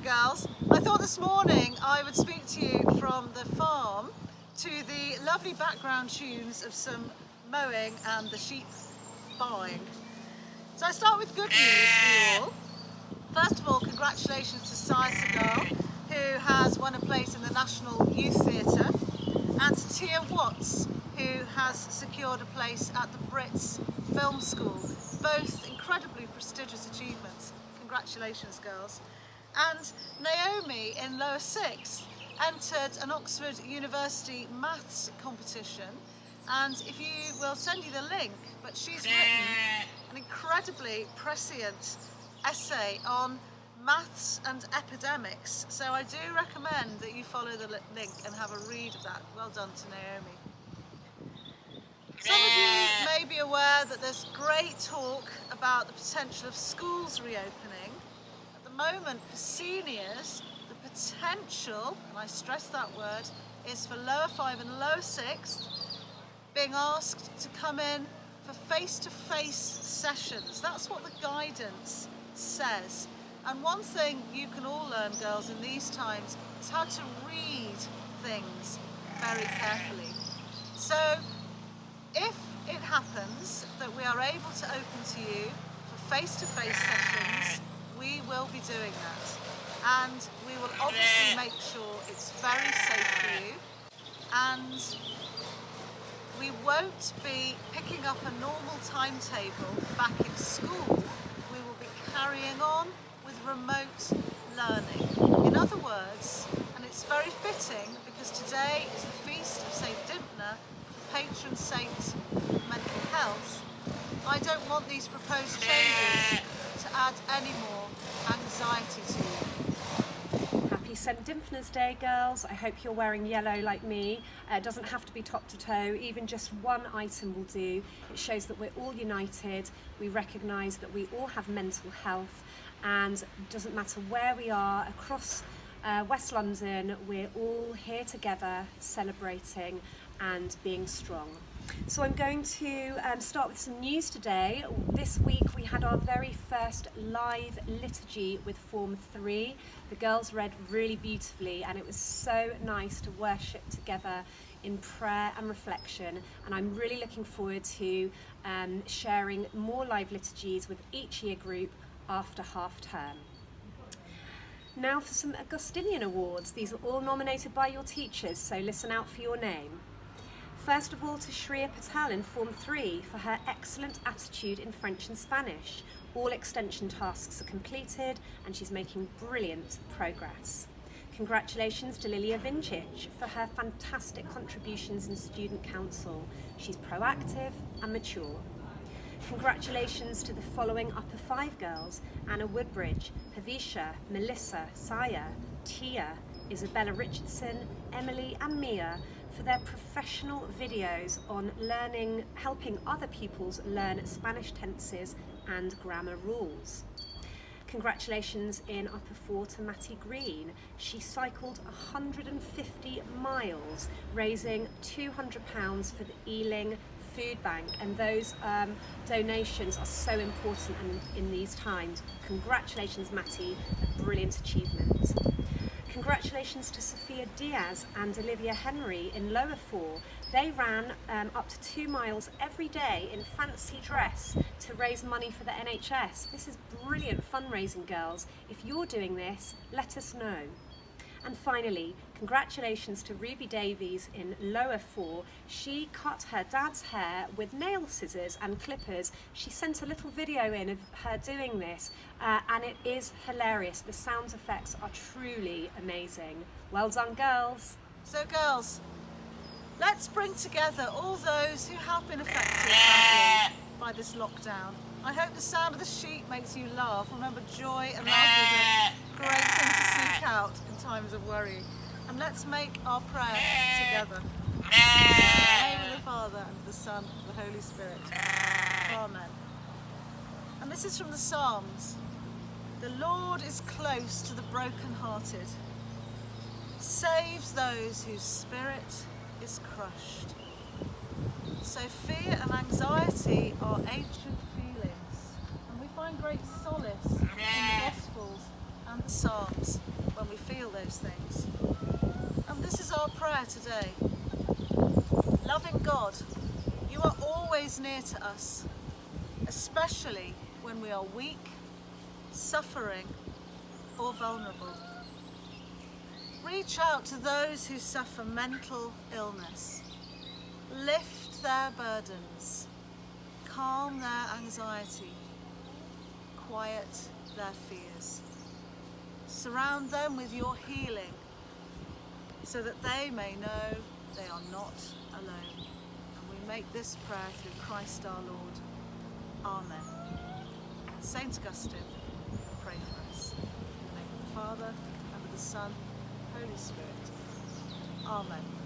girls. I thought this morning I would speak to you from the farm to the lovely background tunes of some mowing and the sheep buying. So I start with good news for you all. First of all, congratulations to Saya Segal, who has won a place in the National Youth Theatre, and to Tia Watts, who has secured a place at the Brits Film School. Both incredibly prestigious achievements. Congratulations, girls. And Naomi in lower sixth entered an Oxford University maths competition, and if you will send you the link, but she's written an incredibly prescient essay on maths and epidemics, so I do recommend that you follow the link and have a read of that. Well done to Naomi. Some of you may be aware that there's great talk about the potential of schools reopening. At the moment, for seniors, the potential, and I stress that word, is for lower five and lower sixth being asked to come in for face-to-face sessions. That's what the guidance says. And one thing you can all learn, girls, in these times is how to read things very carefully. So if it happens that we are able to open to you for face-to-face sessions, we will be doing that. And we will obviously make sure it's very safe for you. And we won't be picking up a normal timetable back in school. We will be carrying on with remote learning. In other words, and it's very fitting because today is the feast of St. Dymphna, patron saint of mental health, I don't want these proposed changes to add any more anxiety to you. Happy St. Dymphna's Day, girls. I hope you're wearing yellow like me. It doesn't have to be top to toe, even just one item will do. It shows that we're all united, we recognise that we all have mental health, and it doesn't matter where we are across West London, we're all here together celebrating and being strong. So I'm going to start with some news today. This week we had our very first live liturgy with Form 3. The girls read really beautifully and it was so nice to worship together in prayer and reflection, and I'm really looking forward to sharing more live liturgies with each year group after half term. Now for some Augustinian Awards. These are all nominated by your teachers, so listen out for your name. First of all, to Shreya Patel in Form 3 for her excellent attitude in French and Spanish. All extension tasks are completed and she's making brilliant progress. Congratulations to Lilia Vincic for her fantastic contributions in Student Council. She's proactive and mature. Congratulations to the following Upper 5 girls: Anna Woodbridge, Havisha, Melissa, Saya, Tia, Isabella Richardson, Emily and Mia for their professional videos on helping other pupils learn Spanish tenses and grammar rules. Congratulations in Upper 4 to Matty Green. She cycled 150 miles, raising £200 for the Ealing Food Bank, and those donations are so important in these times. Congratulations, Matty, a brilliant achievement. Congratulations to Sophia Diaz and Olivia Henry in Lower 4. They ran up to 2 miles every day in fancy dress to raise money for the NHS. This is brilliant fundraising, girls. If you're doing this, let us know. And finally, congratulations to Ruby Davies in Lower 4. She cut her dad's hair with nail scissors and clippers. She sent a little video in of her doing this, and it is hilarious. The sound effects are truly amazing. Well done, girls. So girls, let's bring together all those who have been affected badly by this lockdown. I hope the sound of the sheep makes you laugh. Remember, joy and laughter is a great thing to seek out in times of worry. And let's make our prayer together. In the name of the Father, and of the Son, and of the Holy Spirit. Amen. And this is from the Psalms. The Lord is close to the brokenhearted, saves those whose spirit is crushed. So fear and anxiety are ancient feelings, and we find great solace in the Gospels and the Psalms. feel those things. And this is our prayer today. Loving God, you are always near to us, especially when we are weak, suffering, or vulnerable. Reach out to those who suffer mental illness. Lift their burdens. Calm their anxiety. Quiet their fears. Surround them with your healing so that they may know they are not alone. And we make this prayer through Christ our Lord. Amen. Saint Augustine, pray for us. In the name of the Father, and of the Son, Holy Spirit. Amen.